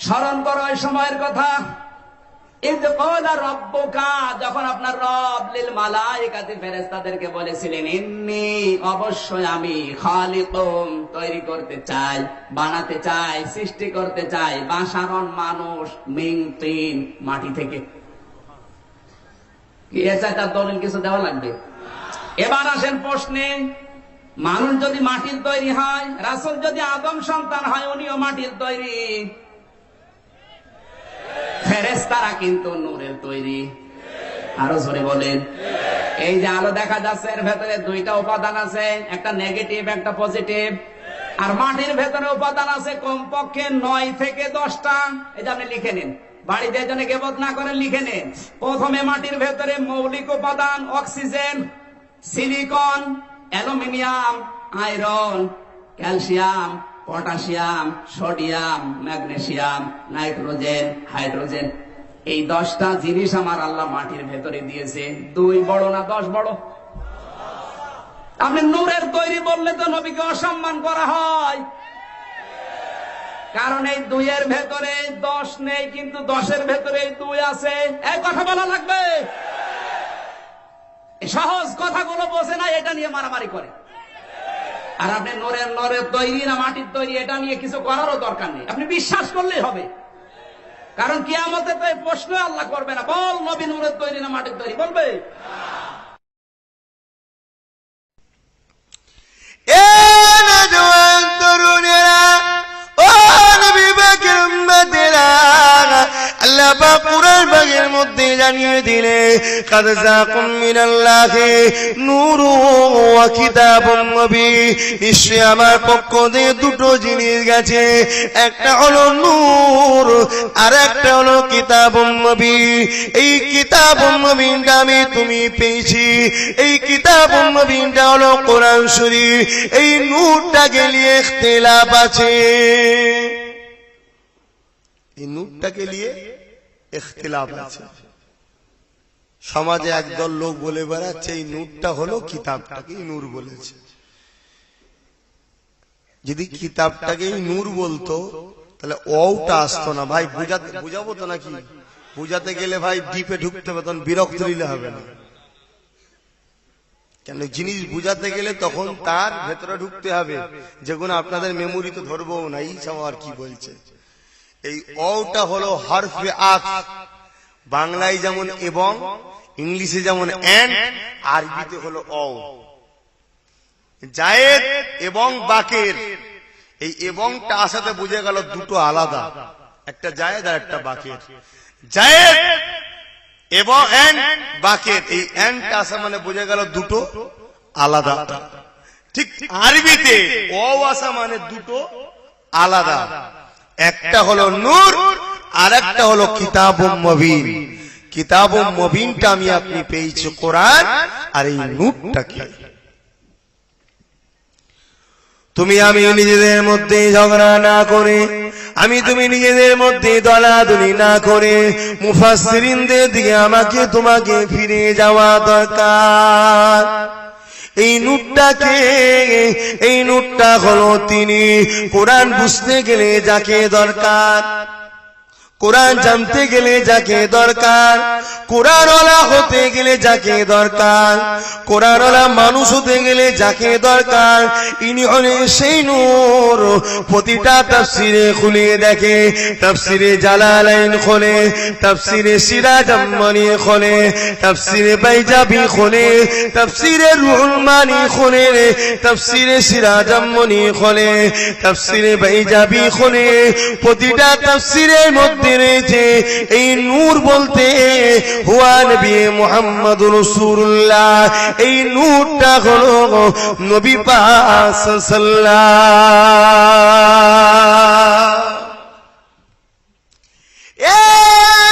স্মরণ করো ওই সময়ের কথা, ইদ ক্বালা রাব্বুকা, যখন আপনার রব লিল মালায়েকাতি ফেরেশতাদেরকে বলেছিলেন, ইন্নী, অবশ্যই আমি, খালিকুম, তৈরি করতে চাই, বানাতে চাই, সৃষ্টি করতে চাই, বাশারন, মানুষ, মিন তিন, মাটি থেকে। কি এসে তার দলিল কিছু দেওয়া লাগবে? এবার আসেন প্রশ্নে, মানুষ যদি মাটির তৈরি হয়, রাসূল যদি আদম সন্তান হয়, উনিও মাটির তৈরি, ফেরেশতারা কিন্তু নূরের তৈরি। আরো জোরে বলেন। এই যে আলো দেখা যাচ্ছে, এর ভেতরে দুইটা উপাদান আছে, একটা নেগেটিভ, একটা পজিটিভ। আর মাটির ভেতরে উপাদান আছে কমপক্ষে 9 থেকে 10টা। এই যে আপনি লিখে নিন, বাড়িতে জন্য গেবত না করে লিখে নিন। প্রথমে মাটির ভেতরে মৌলিক উপাদান oxygen, silicon, aluminium, iron, calcium, potassium, sodium, magnesium, nitrogen, hydrogen. এই 10টা জিনিস আমার আল্লাহ মাটির ভেতরে দিয়েছে। 2 বড় না 10 বড়? আপনি নূরের তৈরি বললে তো নবীকে অসম্মান করা হয়, কারণ এই 2 এর ভেতরে 10 নেই, কিন্তু 10 এর ভেতরে 2 আছে। এই কথা বলা লাগবে। সহজ কথাগুলো বোঝে না, এটা নিয়ে মারামারি করে। আর আপনি নূরের তৈরি না মাটির তৈরি, এটা নিয়ে কিছু করারও দরকার নেই, আপনি বিশ্বাস করলেই হবে। কারণ কিয়ামতে তো এই প্রশ্ন আল্লাহ করবে না, বল নবী নূরের তৈরি না মাটির তৈরি, বলবে? আল্লাহ পাক কুরআন পাকের মধ্যে জানিয়ে দিলে, কাদ যাকুম মিনাল্লাহি নূরুন ওয়া কিতাবুম মুবিন, নিশ্চয়ই আমার পক্ষ থেকে 2টো জিনিস গেছে, একটা হলো নূর আর একটা হলো কিতাবুম মুবিন। এই কিতাবুম মুবিনটা আমি তুমি পেয়েছি, এই কিতাবুম মুবিনটা হলো কোরআন শরীফ। এই নূরটাকে নিয়ে ইখতিলাফ আছে, এই নূরটাকে নিয়ে ইখতিলাফ আছে। সমাজে একদল লোক বলে বেড়াচ্ছে এই নূরটা হলো কিতাবটাকে নূর বলেছে। যদি কিতাবটাকেই নূর বলতো তাহলে ওটা আসতো না। ভাই বুঝাবো তো নাকি? বুঝাতে গেলে ভাই ডিপে ঢুকতে হবে, তখন বিরক্ত নিলে হবে না। কেন জিনিস বুঝাতে গেলে তখন তার ভেতরে ঢুকতে হবে, যেগুলো আপনাদের মেমোরিতে ধরবো না। এই সব আর কি বলছে। এই ওটা হলো হরফে আতফ, বাংলায় যেমন এবং, ইংলিশে যেমন এন্ড, আরবিতে হলো ও। জায়েদ এবং বাকের, এই এবংটা আসাতে বুঝে গেল 2টো আলাদা, একটা জায়েদ আর একটা বাকের। জায়েদ এবং এন্ড বাকের, এই এন্ডটা আসা মানে বুঝে গেল 2টো আলাদা। ঠিক আরবিতে ও আসা মানে 2টো আলাদা, একটা হলো নূর আর একটা হলো কিতাবুম মুবিন। কিতাবুম মুবিনটা আমি আপনি পেয়েছি কোরআন, আর এই নূরটা কি? তুমি আমি নিজেদের মধ্যে ঝগড়া না করে, আমি তুমি নিজেদের মধ্যে দলাদলি না করে, মুফাসসিরিনদের দিকে আমাকে তোমাকে ফিরে যাওয়া দরকার। এই নূরটাকে, এই নূরটা হলো তিনি। কোরআন বুঝতে গেলে যাকে দরকার, কোরআন জানতে গেলে যাকে দরকার, কোরআনওয়ালা হতে গেলে যাকে দরকার, কোরআনওয়ালা মানুষ হতে গেলে যাকে দরকার, ইনি হলেন সেই নূর। প্রতিটা তাফসিরে খুলে দেখে, তাফসিরে জালালাইন খোলে, তাফসিরে সিরাজ আম্মানি খোলে, তাফসিরে বাইজাবি খোলে, তাফসিরে রুহুল মানি খোলে, তাফসিরে সিরাজ আম্মানি খোলে, তাফসিরে বাইজাবি খোলে। প্রতিটা তাফসিরের মধ্যে রয়েছে এই নূর বলতে হুয়া নবী মুহাম্মদুর রাসূলুল্লাহ। এই নূরটা হলো নবী পাক সাল্লাল্লাহু। এ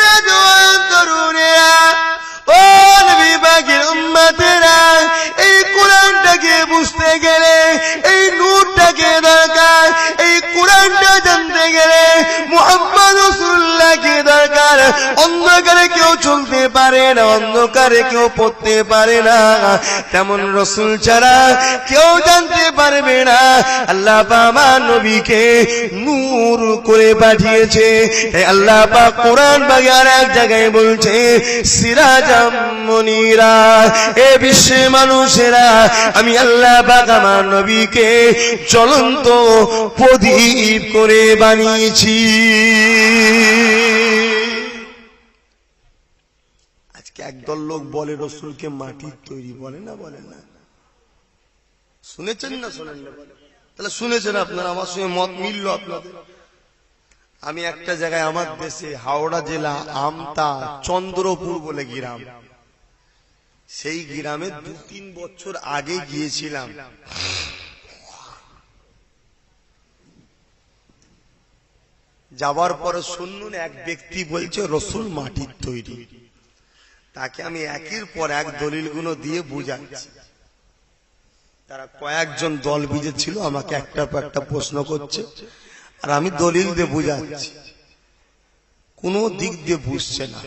নওজওয়ান তরুণেরা, ও নবী পাকের উম্মতেরা, এই কোরআনটাকে বুঝতে গেলে এই নূরটাকে দরকার। এই কোরআনটা জানতে গেলে মুহাম্মদ রাসূলুল্লাহকে দরকার। অন্ধকারে কেউ চলতে পারে পারে না, অন্ধকারে কেউ পড়তে পারে না, তেমন রসুল ছাড়া কেউ জানতে পারবে না। আল্লাহ পাক আমার নবীকে নূর করে পাঠিয়েছে। তাই আল্লাহ পাক কোরআন বাগের এক জায়গায় বলছে সিরাজাম মুনীরা, এ বিশ্বের মানুষেরা আমি আল্লাহ পাক আমার নবীকে জ্বলন্ত প্রদীপ করে বানিয়েছি। আজকে একদল লোক বলে রসুলকে মাটির তৈরি, বলে না বলে না? শুনেছেন না শোনেন না? তাহলে শুনেছেন আপনারা, আমার সঙ্গে মত মিলল আপনাদের। আমি একটা জায়গায় আমার দেশে হাওড়া জেলা আমতা চন্দ্রপুর বলে গ্রাম, সেই গ্রামে 2-3 বছর আগে গিয়েছিলাম। যাবার পরে শুনুন, এক ব্যক্তি বলছে রসুল মাটির তৈরি। তাকে আমি একের পর এক দলিলগুলো দিয়ে বুঝাচ্ছি। তারা কয়েকজন দল বিজে ছিল, আমাকে একটার পর একটা প্রশ্ন করছে, আর আমি দলিল দিয়ে বুঝাচ্ছি, কোন দিক দিয়ে বুঝছে না।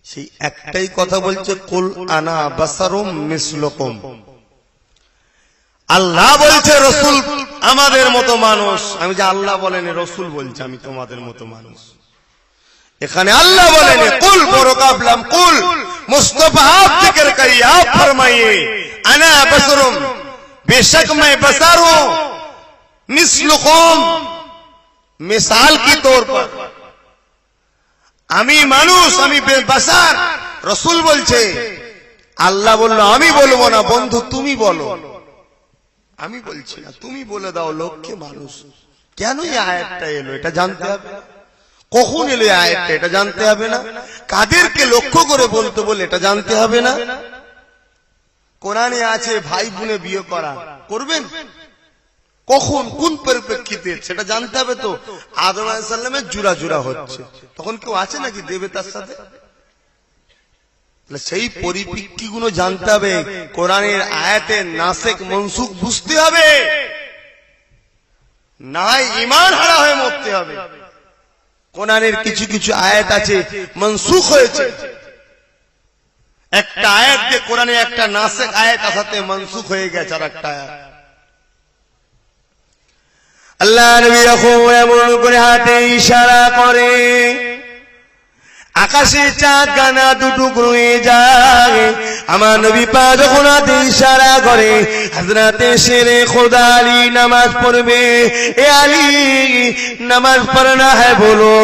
সেই একটাই কথা বলছে, কুল আনা বাসারুম মিসলুকুম। আল্লাহ বলছে রসুল আমাদের মতো মানুষ। আমি যে আল্লাহ বলেন, রসুল বলছে আমি তোমাদের মতো মানুষ। এখানে আল্লাহ বলেন কুল বরকাবলাম, কুল মুস্তফা आप जिक्र करिए, आप फरमाइए अना बसरुम, बेशक मैं बसर हूं, मिसलुकुम, मिसाल की तौर पर আমি মানুষ, আমি বাসার। রসুল বলছে, আল্লাহ বললো আমি বলবো না, বন্ধু তুমি বলো। আমি বলছি না, তুমি বলে দাও লোককে মানুষ। কেন এই আয়াতটা এলো এটা জানতে হবে। কখন এলো এই আয়াতটা এটা জানতে হবে না। কাদেরকে লক্ষ্য করে বলতে বলে এটা জানতে হবে না। কোরআনে আছে ভাই বোনে বিয়ে করা, করবেন কখন কোন পরিপ্রেক্ষিতে সেটা জানতে হবে। তো আদম আলাইহিস সালামের জুরা জুরা হচ্ছে, তখন কেউ আছে নাকি দেবে তার সাথে? সেই পরিপ্রেক্ষিতগুলো জানতে হবে। কোরআনের আয়াতের নাসেখ মনসুখ বুঝতে হবে, না ঈমান হারা হয়ে মরতে হবে। কোরআনের কিছু কিছু আয়াত আছে মনসুখ হয়েছে। একটা আয়াত দিয়ে কোরআনে একটা নাসেখ আয়াত আসাতে মনসুখ হয়ে গেছে আর একটা আয়াত। আল্লাহ নবী যখন এমন করে হাতে ইশারা করে, আকাশে চাঁদ গানা দুটুকরো হয়ে যায়। আমার নবী পাক যখন হাতে ইশারা করে, হযরতে শেরে খোদা আলী নামাজ পড়বে। এ আলী नमाज पढ़ना है बोलो,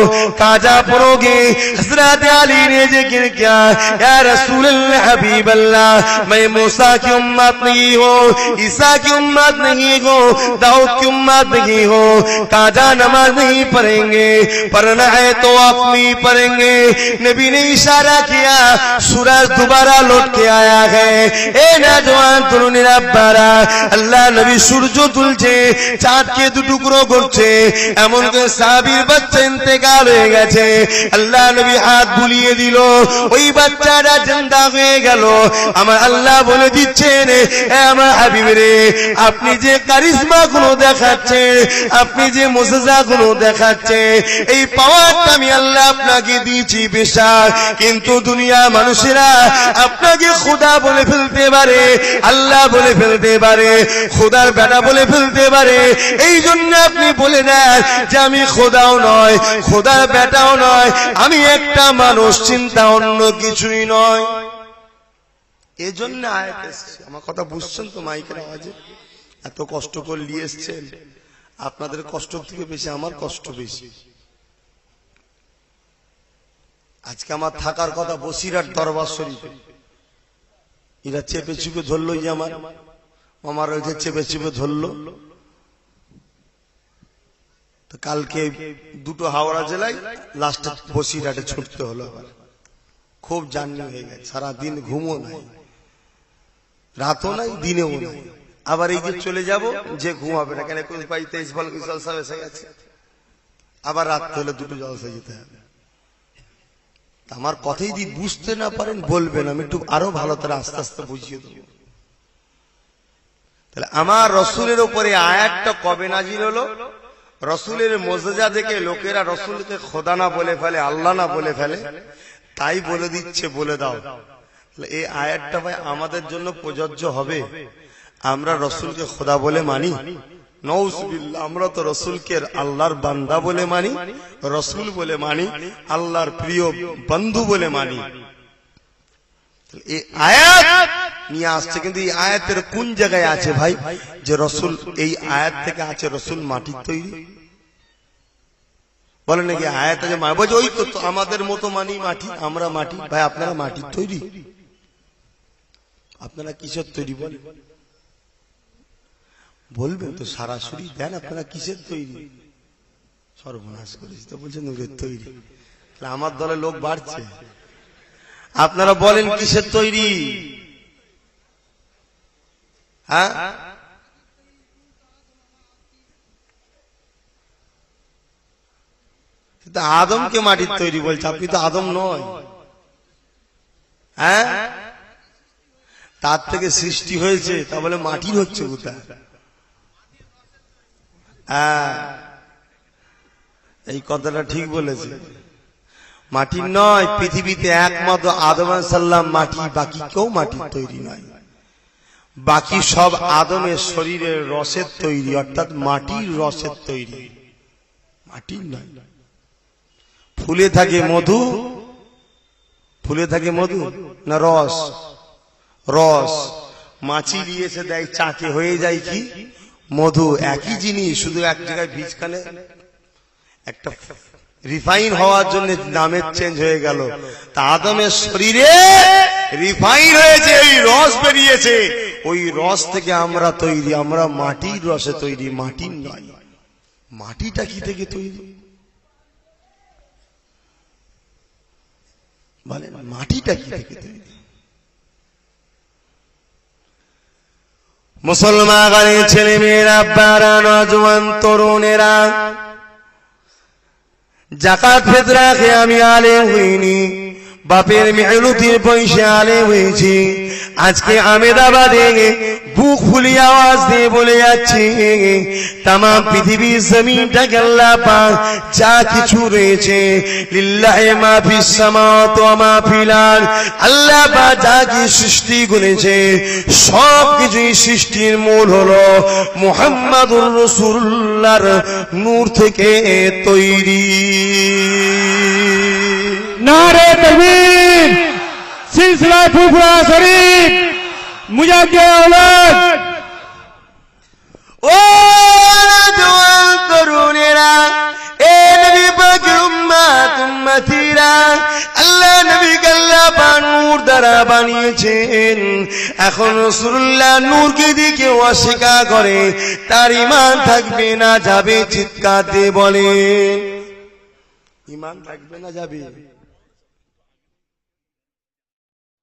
काजा पढ़ोगे। हजरत अली ने जिक्र किया, या रसूल अल्लाह हबीब अल्लाह, मैं मूसा की उम्मत नहीं हो, ईसा की उम्मत नहीं हो, दाऊद की उम्मत नहीं हो, काजा नमाज नहीं पढ़ेंगे, पढ़ना है तो अपनी पढ़ेंगे। नबी ने इशारा किया, सूरज दोबारा लौट के आया है। ए नौजवान तरुणी रब्बारा, अल्लाह नबी सूरज तुलছে, চাঁদকে দুটুকরো করছে। এমন করে সাহাবীর বাচ্চা ইন্তেকাল হয়ে গেছে। আল্লাহ নবী হাত বুলিয়ে দিল, ওই বাচ্চাটা জিন্দা হয়ে গেল। আমার আল্লাহ বলে দিচ্ছেন, এ আমার হাবিব রে, আপনি যে কারিশমা গুলো দেখাচ্ছেন, আপনি যে মুজিজা গুলো দেখাচ্ছেন, এই পাওয়ারটা আমি আল্লাহ আপনাকে দিয়েছি বেশক, কিন্তু দুনিয়া মানুষেরা আপনাকে খোদা বলে ফেলতে পারে, আল্লাহ বলে ফেলতে পারে, খোদার বেটা বলে ফেলতে পারে। এই জন্য আপনি বলে দেন যে আমি খোদাও নয়, খোদার বেটাও নয়, আমি একটা মানুষ, চিন্তা অন্য কিছুই নয়। এজন্য আয়াত এসেছে। আমার কথা বুঝছেন তো? মাইকের আওয়াজে এত কষ্ট করে নিয়ে এসছেন, আপনাদের কষ্ট থেকে বেশি আমার কষ্ট বেশি। আজকে আমার থাকার কথা বসিরহাট দরবার শরীফে, এরা চেপে চুপে ধরলো, যে আমার মামার রয়েছে চেপে চুপে ধরলো। তো কালকে দুটো হাওড়া জেলায়, লাস্টে বসিরহাটে ছুটতে হলো। আবার খুব জার্নি হয়ে গেছে, সারাদিন ঘুমও নাই, রাতও নাই, দিনেও নাই। আবার এই যে চলে যাব, যে ঘুমাবে না কেন, 22 বল কি জলসা এসে গেছে, আবার রাত হলে দুটো জলসা যেতে হবে। আমার কথাই যদি বুঝতে না পারেন বলবেন, আমি একটু আরো ভালো করে আস্তে আস্তে বুঝিয়ে দেবো। তাহলে আমার রসুলের উপরে আয়াতটা কবে নাজিল হলো? রসুলের মুজিজা দেখে লোকেরা রসুলকে খোদা না বলে ফেলে, আল্লাহ না বলে ফেলে, তাই বলে দিচ্ছে, বলে দাও। এই আয়াতটা ভাই আমাদের জন্য প্রযোজ্য হবে? আমরা রসুলকে খোদা বলে মানি? নউজুবিল্লাহ, আমরা তো রসুলকে আল্লাহর বান্দা বলে মানি, রসুল বলে মানি, আল্লাহর প্রিয় বন্ধু বলে মানি। এই আয়াত নিয়ে আসছে, কিন্তু এই আয়াতের কোন জায়গায় আছে ভাই যে রসুল, এই আয়াত থেকে আছে রসুল মাটির তৈরি? বলে নাকি আয়াত আছে বলছে ওই তো আমাদের মতো মানি মাটি, আমরা মাটি। ভাই আপনারা মাটির তৈরি? আপনারা কিসের তৈরি বলেন? বলবেন তো সরাসরি দেন, আপনারা কিসের তৈরি? সর্বনাশ করেছি তো, বলছেন নূরের তৈরি। আমার দলে লোক বাড়ছে, আপনারা বলেন কিসের তৈরি? হ্যাঁ, আদমকে মাটির তৈরি বলছে, আপনি তো আদম নয়। হ্যাঁ, তার থেকে সৃষ্টি হয়েছে, তা বলে মাটির হচ্ছে কোথায়? হ্যাঁ, এই কথাটা ঠিক বলেছে, মাটির নয়। পৃথিবীতে একমাত্র আদম আলাইহিস সালাম মাটি, বাকি কেউ মাটির তৈরি নয়। বাকি সব আদমের শরীরের রসের তৈরি, অর্থাৎ মাটির রসের তৈরি, মাটির নয়। ফুলে থাকে মধু, ফুলে থাকে মধু না রস? রস। মাছি দিয়েছে দেয় চাকে, হয়ে যায় কি? মধু। একই জিনিস, শুধু এক জায়গায় বীজখানে একটা রিফাইন হওয়ার জন্য নামের চেঞ্জ হয়ে গেল। তা আদমের শরীরে রিফাইন হয়েছে, এই রস বেরিয়েছে, ওই রস থেকে আমরা তৈরি, আমরা মাটির রসে তৈরি, মাটির নয়। মাটিটা কি থেকে তৈরি বলেন? মাটিটা কি থেকে তৈরি? মুসলমান ছেলে মেয়েরা, আব্বারা, নওজোয়ান তরুণেরা, যাকাত ফিতরা খেয়ে আমি আলেম হইনি, বাপের মেহনতির পয়সা আলেম হয়েছি। আজকে আমেদাবাদে বুক ফুলিয়ে আওয়াজ দিয়ে বলে যাচ্ছি, তাম পৃথিবীর জমিনটাকে আল্লাহ পাক যা কিছু রয়েছে, লিল্লাহি মা ফিস সামাওয়াতি ওয়া মা ফিল আরদ, আল্লাহ পাক যা কিছু সৃষ্টি করেছে সব কিছুই সৃষ্টির মূল হলো মুহাম্মাদুর রাসূলুল্লাহর নূর থেকে তৈরি। नारे तकबीर, सिलसिला फुफुरा शरीफ, मुजाहिद औलाद। ও জওয়ান তরুণেরা, এ নবী পাকের উম্মত উম্মতিরা, আল্লাহ নবীকে আল্লাহ পাক নূর দ্বারা বানিয়েছেন। এখন রাসূলুল্লাহ নূরকে দিকে অস্বীকার করে, তার ঈমান থাকবে না যাবে? চিৎকার দিয়ে বলেন, ঈমান থাকবে না যাবে?